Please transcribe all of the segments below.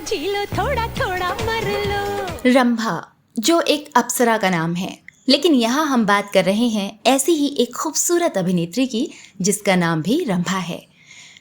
जी लो थोड़ा थोड़ा मर लो। रंभा जो एक अप्सरा का नाम है, लेकिन यहाँ हम बात कर रहे हैं ऐसी ही एक खूबसूरत अभिनेत्री की जिसका नाम भी रंभा है।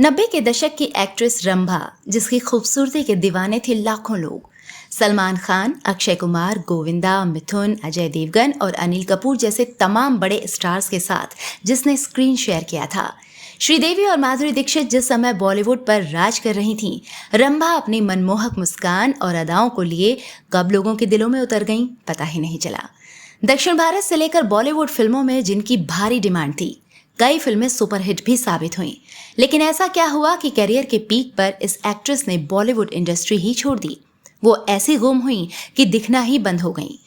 90 के दशक की एक्ट्रेस रंभा, जिसकी खूबसूरती के दीवाने थे लाखों लोग। सलमान खान, अक्षय कुमार, गोविंदा, मिथुन, अजय देवगन और अनिल कपूर जैसे तमाम बड़े स्टार्स के साथ जिसने स्क्रीन शेयर किया था। श्रीदेवी और माधुरी दीक्षित जिस समय बॉलीवुड पर राज कर रही थीं, रंभा अपनी मनमोहक मुस्कान और अदाओं को लिए कब लोगों के दिलों में उतर गईं, पता ही नहीं चला। दक्षिण भारत से लेकर बॉलीवुड फिल्मों में जिनकी भारी डिमांड थी, कई फिल्में सुपरहिट भी साबित हुईं। लेकिन ऐसा क्या हुआ कि करियर के पीक पर इस एक्ट्रेस ने बॉलीवुड इंडस्ट्री ही छोड़ दी। वो ऐसी गुम हुई कि दिखना ही बंद हो गईं।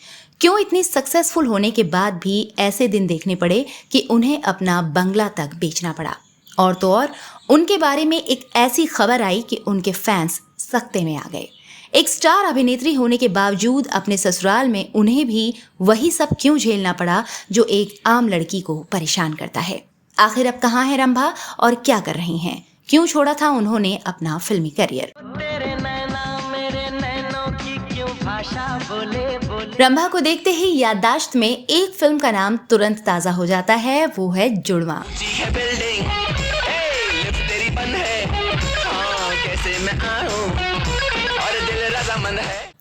क्यों इतनी सक्सेसफुल होने के बाद भी ऐसे दिन देखने पड़े कि उन्हें अपना बंगला तक बेचना पड़ा। और तो और उनके बारे में एक ऐसी खबर आई कि उनके फैंस सख्ते में आ गए। एक स्टार अभिनेत्री होने के बावजूद अपने ससुराल में उन्हें भी वही सब क्यों झेलना पड़ा जो एक आम लड़की को परेशान करता है। आखिर अब कहाँ है रंभा और क्या कर रही हैं? क्यों छोड़ा था उन्होंने अपना फिल्मी करियर? रंभा को देखते ही याददाश्त में एक फिल्म का नाम तुरंत ताजा हो जाता है, वो है जुड़वा।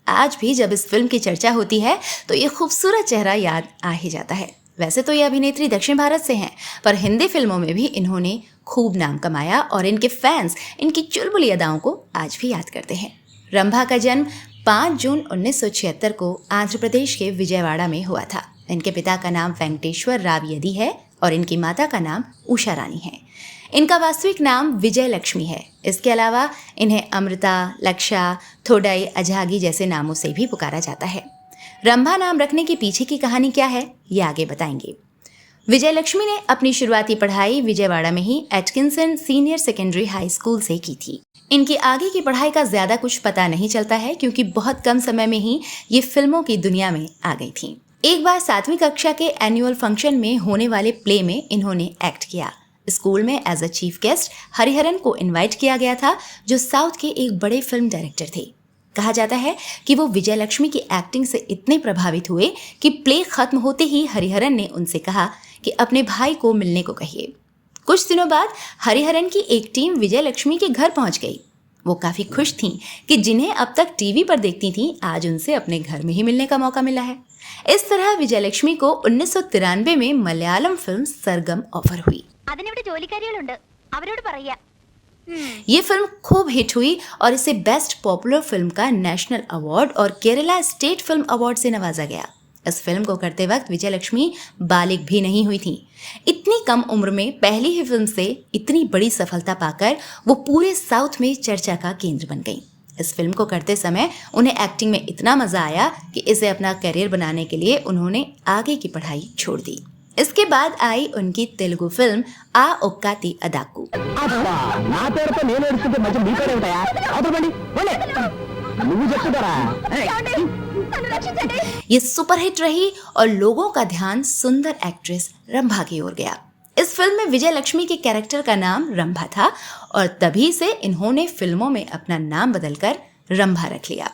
आज भी जब इस फिल्म की चर्चा होती है तो ये खूबसूरत चेहरा याद आ ही जाता है। वैसे तो ये अभिनेत्री दक्षिण भारत से हैं, पर हिंदी फिल्मों में भी इन्होंने खूब नाम कमाया और इनके फैंस इनकी चुलबुली अदाओं को आज भी याद करते हैं। रंभा का जन्म 5 जून 1976 को आंध्र प्रदेश के विजयवाड़ा में हुआ था। इनके पिता का नाम वेंकटेश्वर राव यदि है और इनकी माता का नाम उषा रानी है। इनका वास्तविक नाम विजय लक्ष्मी है। इसके अलावा इन्हें अमृता, लक्षा, थोडाई, अझागी जैसे नामों से भी पुकारा जाता है। रंभा नाम रखने के पीछे की कहानी क्या है, ये आगे बताएंगे। विजय लक्ष्मी ने अपनी शुरुआती पढ़ाई विजयवाड़ा में ही Atkinson senior secondary high school से की थी। इनकी आगे की पढ़ाई का ज्यादा कुछ पता नहीं चलता है क्योंकि बहुत कम समय में ही ये फिल्मों की दुनिया में आ गई थी। एक बार 7वीं कक्षा के एनुअल फंक्शन में होने वाले प्ले में इन्होंने एक्ट किया। स्कूल में as a chief guest Hariharan को इनवाइट किया गया था, जो साउथ के एक बड़े फिल्म डायरेक्टर थे। कहा जाता है कि वो विजय लक्ष्मी की एक्टिंग से इतने प्रभावित हुए कि प्ले खत्म होते ही हरिहरन ने उनसे कहा कि अपने भाई को मिलने को कहिए। कुछ दिनों बाद हरिहरन की एक टीम विजय लक्ष्मी के घर पहुंच गई। वो काफी खुश थीं कि जिन्हें अब तक टीवी पर देखती थीं, आज उनसे अपने घर में ही मिलने का मौका मिला है। इस तरह विजय लक्ष्मी को 1993 में मलयालम फिल्म सरगम ऑफर हुई। ये फिल्म खूब हिट हुई और इसे बेस्ट पॉपुलर फिल्म का नेशनल अवार्ड और केरला स्टेट फिल्म अवार्ड से नवाजा गया। इस फिल्म को करते वक्त विजय लक्ष्मी बालिग भी नहीं हुई थी। इतनी कम उम्र में पहली ही फिल्म से इतनी बड़ी सफलता पाकर वो पूरे साउथ में चर्चा का केंद्र बन गई। इस फिल्म को करते समय उन्हें एक्टिंग में इतना मजा आया कि इसे अपना करियर बनाने के लिए उन्होंने आगे की पढ़ाई छोड़ दी। इसके बाद आई उनकी तेलुगु फिल्म आ ओक्काती अदाक्कू। ये सुपरहिट रही और लोगों का ध्यान सुंदर एक्ट्रेस रंभा की ओर गया। इस फिल्म में विजय लक्ष्मी के कैरेक्टर का नाम रंभा था और तभी से इन्होंने फिल्मों में अपना नाम बदलकर रंभा रख लिया।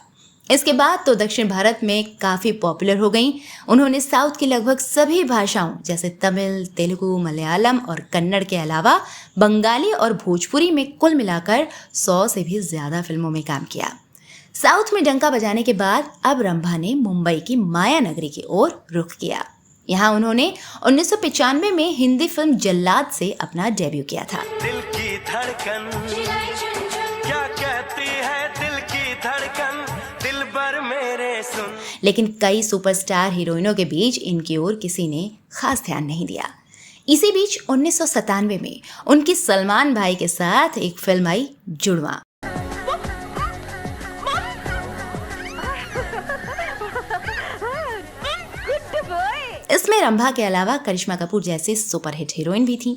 इसके बाद तो दक्षिण भारत में काफ़ी पॉपुलर हो गईं। उन्होंने साउथ की लगभग सभी भाषाओं जैसे तमिल, तेलुगु, मलयालम और कन्नड़ के अलावा बंगाली और भोजपुरी में कुल मिलाकर 100 से भी ज़्यादा फिल्मों में काम किया। साउथ में डंका बजाने के बाद अब रंभा ने मुंबई की माया नगरी की ओर रुख किया। यहाँ उन्होंने 1995 में हिंदी फिल्म जल्लाद से अपना डेब्यू किया था। दिल की धड़कन क्या कहती है, दिल की धड़कन दिल भर मेरे सुन। लेकिन कई सुपरस्टार हीरोइनों के बीच इनकी ओर किसी ने खास ध्यान नहीं दिया। इसी बीच 1997 में उनकी सलमान भाई के साथ एक फिल्म आई जुड़वा। इसमें रंभा के अलावा करिश्मा कपूर जैसी सुपरहिट हीरोइन भी थी।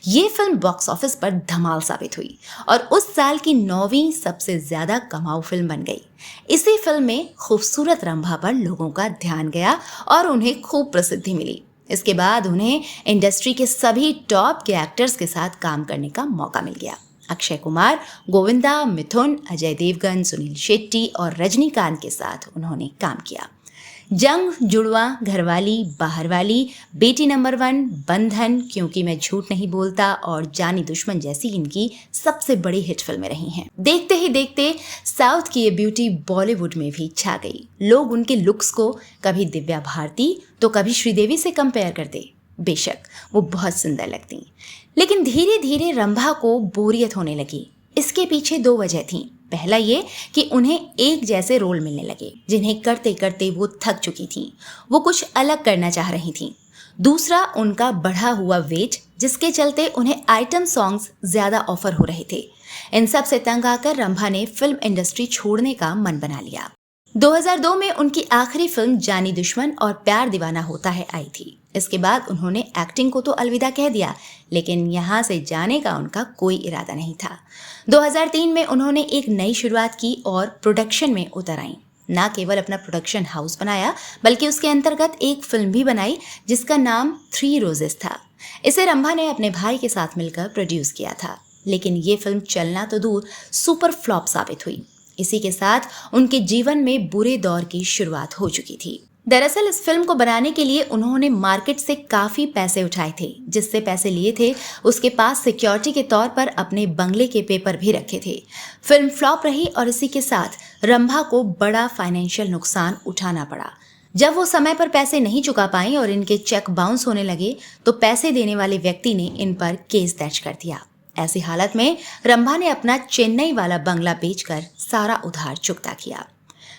ये फिल्म बॉक्स ऑफिस पर धमाल साबित हुई और उस साल की 9वीं सबसे ज्यादा कमाऊ फिल्म बन गई। इसी फिल्म में खूबसूरत रंभा पर लोगों का ध्यान गया और उन्हें खूब प्रसिद्धि मिली। इसके बाद उन्हें इंडस्ट्री के सभी टॉप के एक्टर्स के साथ काम करने का मौका मिल गया। अक्षय कुमार, गोविंदा, मिथुन, अजय देवगन, सुनील शेट्टी और रजनीकांत के साथ उन्होंने काम किया। जंग, जुड़वा, घरवाली, बाहरवाली, बेटी नंबर 1, बंधन, क्योंकि मैं झूठ नहीं बोलता और जानी दुश्मन जैसी इनकी सबसे बड़ी हिट फिल्में रही हैं। देखते ही देखते साउथ की ये ब्यूटी बॉलीवुड में भी छा गई। लोग उनके लुक्स को कभी दिव्या भारती तो कभी श्रीदेवी से कंपेयर करते। बेशक वो बहुत सुंदर लगती, लेकिन धीरे धीरे रंभा को बोरियत होने लगी। इसके पीछे 2 वजह थीं। पहला ये कि उन्हें एक जैसे रोल मिलने लगे जिन्हें करते करते वो थक चुकी थीं। वो कुछ अलग करना चाह रही थीं। दूसरा उनका बढ़ा हुआ वेट, जिसके चलते उन्हें आइटम सॉन्ग्स ज्यादा ऑफर हो रहे थे। इन सब से तंग आकर रंभा ने फिल्म इंडस्ट्री छोड़ने का मन बना लिया। 2002 में उनकी आखिरी फिल्म जानी दुश्मन और प्यार दीवाना होता है आई थी। इसके बाद उन्होंने एक्टिंग को तो अलविदा कह दिया, लेकिन यहाँ से जाने का उनका कोई इरादा नहीं था। 2003 में उन्होंने एक नई शुरुआत की और प्रोडक्शन में उतर आईं। न केवल अपना प्रोडक्शन हाउस बनाया, बल्कि उसके अंतर्गत एक फिल्म भी बनाई जिसका नाम 3 रोजेस था। इसे रंभा ने अपने भाई के साथ मिलकर प्रोड्यूस किया था, लेकिन ये फिल्म चलना तो दूर, सुपर फ्लॉप साबित हुई। इसी के साथ उनके जीवन में बुरे दौर की शुरुआत हो चुकी थी। दरअसल इस फिल्म को बनाने के लिए उन्होंने मार्केट से काफी पैसे उठाए थे। जिससे पैसे लिए थे उसके पास सिक्योरिटी के तौर पर अपने बंगले के पेपर भी रखे थे। फिल्म फ्लॉप रही और इसी के साथ रंभा को बड़ा फाइनेंशियल नुकसान उठाना पड़ा। जब वो समय पर पैसे नहीं चुका पाई और इनके चेक बाउंस होने लगे तो पैसे देने वाले व्यक्ति ने इन पर केस दर्ज कर दिया। ऐसी हालत में रंभा ने अपना चेन्नई वाला बंगला बेचकर सारा उधार चुकता किया।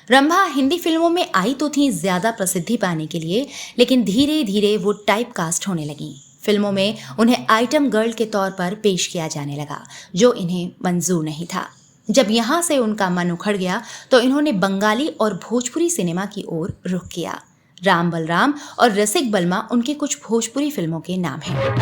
रंभा हिंदी फिल्मों में आई तो थी ज्यादा प्रसिद्धि पाने के लिए, लेकिन धीरे धीरे वो टाइप कास्ट होने लगी। फिल्मों में उन्हें आइटम गर्ल के तौर पर पेश किया जाने लगा, जो इन्हें मंजूर नहीं था। जब यहाँ से उनका मन उखड़ गया तो इन्होंने बंगाली और भोजपुरी सिनेमा की ओर रुख किया। राम बलराम और रसिक बलमा उनकी कुछ भोजपुरी फिल्मों के नाम हैं।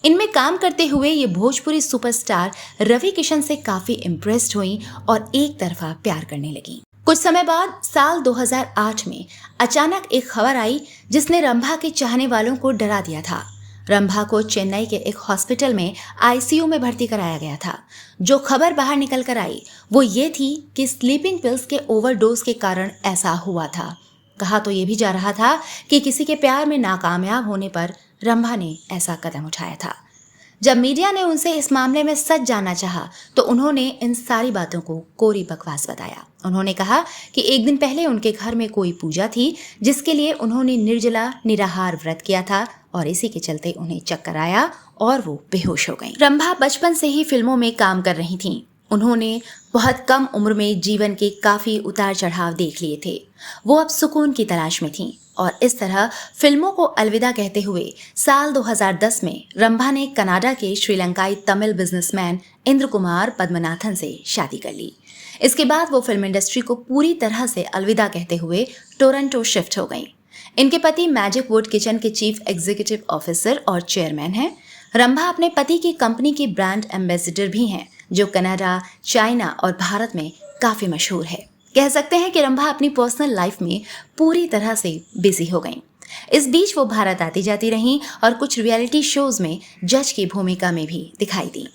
इनमें काम करते हुए ये भोजपुरी सुपरस्टार रवि किशन से काफी इम्प्रेस्ड हुई और एक तरफा प्यार करने लगी। कुछ समय बाद साल 2008 में अचानक एक खबर आई जिसने रंभा के चाहने वालों को डरा दिया था। रंभा को चेन्नई के एक हॉस्पिटल में आईसीयू में भर्ती कराया गया था। जो खबर बाहर निकल कर आई वो ये थी कि स्लीपिंग पिल्स के ओवरडोज के कारण ऐसा हुआ था। कहा तो ये भी जा रहा था कि किसी के प्यार में नाकामयाब होने पर रंभा ने ऐसा कदम उठाया था। जब मीडिया ने उनसे इस मामले में सच जानना चाहा तो उन्होंने इन सारी बातों को कोरी बकवास बताया। उन्होंने कहा कि एक दिन पहले उनके घर में कोई पूजा थी जिसके लिए उन्होंने निर्जला निराहार व्रत किया था और इसी के चलते उन्हें चक्कर आया और वो बेहोश हो गईं। रंभा बचपन से ही फिल्मों में काम कर रही थीं। उन्होंने बहुत कम उम्र में जीवन के काफी उतार चढ़ाव देख लिए थे। वो अब सुकून की तलाश में थीं और इस तरह फिल्मों को अलविदा कहते हुए साल 2010 में रंभा ने कनाडा के श्रीलंकाई तमिल बिजनेसमैन इंद्र कुमार पद्मनाथन से शादी कर ली। इसके बाद वो फिल्म इंडस्ट्री को पूरी तरह से अलविदा कहते हुए टोरंटो शिफ्ट हो गईं। इनके पति मैजिक वुड किचन के चीफ एग्जीक्यूटिव ऑफिसर और चेयरमैन हैं। रंभा अपने पति की कंपनी की ब्रांड एम्बेसडर भी हैं, जो कनाडा, चाइना और भारत में काफी मशहूर है। कह सकते हैं कि रंभा अपनी पर्सनल लाइफ में पूरी तरह से बिजी हो गईं। इस बीच वो भारत आती जाती रहीं और कुछ रियलिटी शोज में जज की भूमिका में भी दिखाई दी।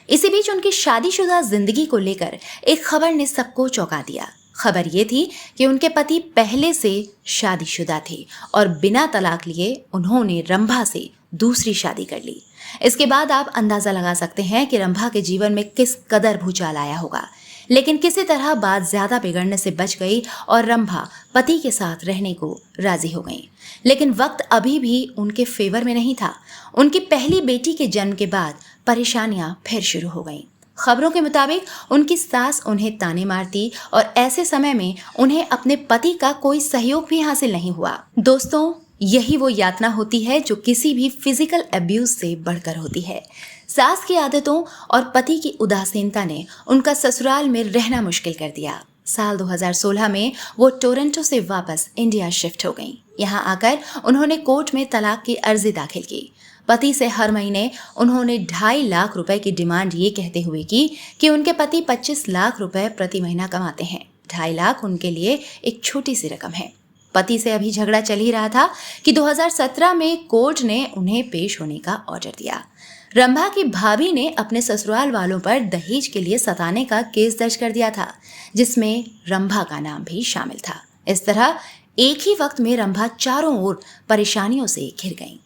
इसी बीच उनकी शादीशुदा जिंदगी को लेकर एक खबर ने सबको चौंका दिया। खबर ये थी कि उनके पति पहले से शादीशुदा थे और बिना तलाक लिए उन्होंने रंभा से दूसरी शादी कर ली। इसके बाद आप अंदाजा लगा सकते हैं कि रंभा के जीवन में किस कदर भूचाल आया होगा। लेकिन किसी तरह बात ज्यादा बिगड़ने से बच गई और रंभा पति के साथ रहने को राजी हो गई। लेकिन वक्त अभी भी उनके फेवर में नहीं था। उनकी पहली बेटी के जन्म के बाद परेशानियां फिर शुरू हो गईं। खबरों के मुताबिक उनकी सास उन्हें ताने मारती और ऐसे समय में उन्हें अपने पति का कोई सहयोग भी हासिल नहीं हुआ। दोस्तों, यही वो यातना होती है जो किसी भी फिजिकल अब्यूज से बढ़कर होती है। सास की आदतों और पति की उदासीनता ने उनका ससुराल में रहना मुश्किल कर दिया। साल 2016 में वो टोरंटो से वापस इंडिया शिफ्ट हो गईं। यहाँ आकर उन्होंने कोर्ट में तलाक की अर्जी दाखिल की। पति से हर महीने उन्होंने 2.5 लाख रुपए की डिमांड ये कहते हुए की कि उनके पति 25 लाख रुपए प्रति महीना कमाते हैं। 2.5 लाख उनके लिए एक छोटी सी रकम है। पति से अभी झगड़ा चल ही रहा था कि 2017 में कोर्ट ने उन्हें पेश होने का ऑर्डर दिया। रंभा की भाभी ने अपने ससुराल वालों पर दहेज के लिए सताने का केस दर्ज कर दिया था, जिसमें रंभा का नाम भी शामिल था। इस तरह एक ही वक्त में रंभा चारों ओर परेशानियों से घिर गईं।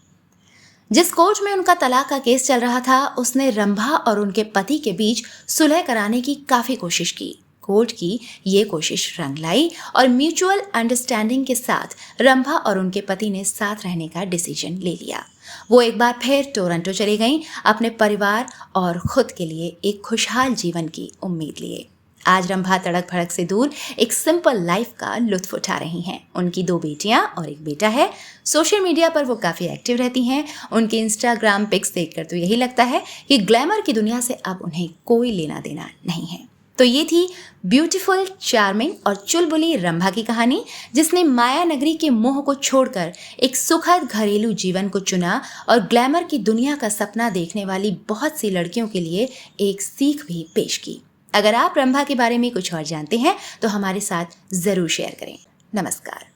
जिस कोर्ट में उनका तलाक का केस चल रहा था, उसने रंभा और उनके पति के बीच सुलह कराने की काफी कोशिश की। कोर्ट की ये कोशिश रंग लाई और म्यूचुअल अंडरस्टैंडिंग के साथ रंभा और उनके पति ने साथ रहने का डिसीजन ले लिया। वो एक बार फिर टोरंटो चली गईं, अपने परिवार और खुद के लिए एक खुशहाल जीवन की उम्मीद लिए। आज रंभा तड़क भड़क से दूर एक सिंपल लाइफ का लुत्फ उठा रही हैं। उनकी 2 बेटियां और एक बेटा है। सोशल मीडिया पर वो काफ़ी एक्टिव रहती हैं। उनके इंस्टाग्राम पिक्स देखकर तो यही लगता है कि ग्लैमर की दुनिया से अब उन्हें कोई लेना देना नहीं है। तो ये थी ब्यूटीफुल, चार्मिंग और चुलबुली रंभा की कहानी, जिसने माया नगरी के मोह को छोड़कर एक सुखद घरेलू जीवन को चुना और ग्लैमर की दुनिया का सपना देखने वाली बहुत सी लड़कियों के लिए एक सीख भी पेश की। अगर आप रंभा के बारे में कुछ और जानते हैं तो हमारे साथ ज़रूर शेयर करें। नमस्कार।